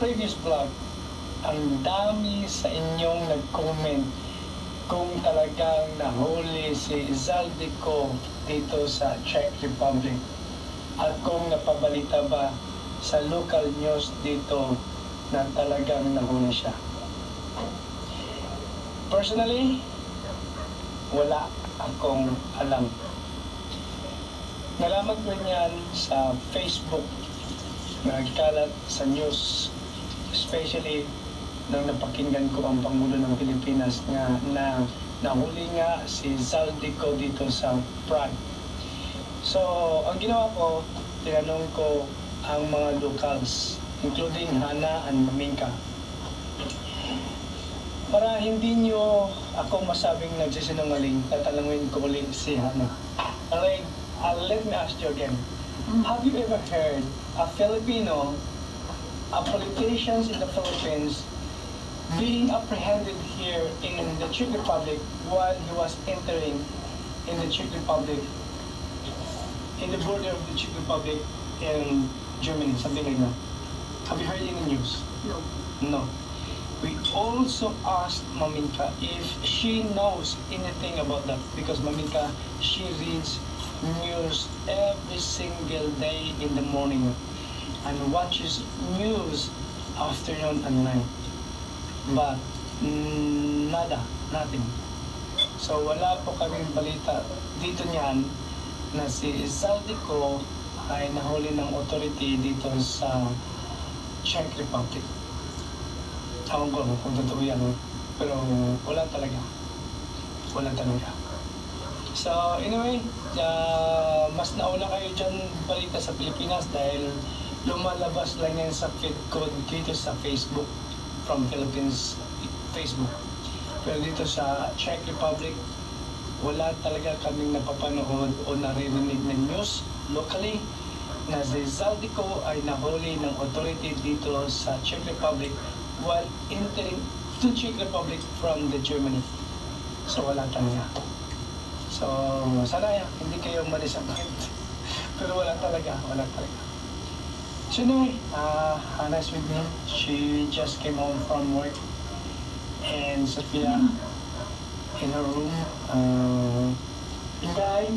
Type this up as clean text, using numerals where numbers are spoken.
previous vlog, ang dami sa inyong nag-comment kung talagang nahuli si Zaldico dito sa Czech Republic at kung napabalita ba sa local news dito na talagang nahuli siya. Personally, wala akong alam. Nalaman ko niyan sa Facebook na nagkalat sa news, especially nang napakinggan ko ang Pangulo ng Pilipinas na nahuli nga si Zaldico dito sa Prague. So, ang ginawa ko, tinanong ko ang mga locals, including Hana and Maminka. Para hindi nyo ako masabing nagsisinungaling, tatanungin ko ulit si Hana. Alright, let me ask you again. Have you ever heard a Filipino, a politicians in the Philippines, being apprehended here in the Czech Republic while he was entering in the Czech Republic, in the border of the Czech Republic in Germany, something like that? Have you heard any news? No. No. We also asked Maminka if she knows anything about that, because Maminka, she reads news every single day in the morning and watches news afternoon and night. But nada, nothing. So wala po kaming balita dito niyan na si Zaldico ay nahuli ng authority dito sa Czech Republic. Ewan ko kung totoo yan, pero wala talaga. Wala talaga. So anyway, mas nauna kayo dyan balita sa Pilipinas dahil lumalabas lang yan sa feed code dito sa Facebook, from Philippines Facebook. Pero dito sa Czech Republic, wala talaga kaming napapanood o naririnig na news locally na si Zaldico ay nahuli ng authority dito sa Czech Republic while entering to Czech Republic from the Germany. So wala talaga. So sana hindi kayo ma-disappoint. Pero wala talaga, wala talaga. So anyway, Hannah's with me. She just came home from work. And Sophia in her room. Inday,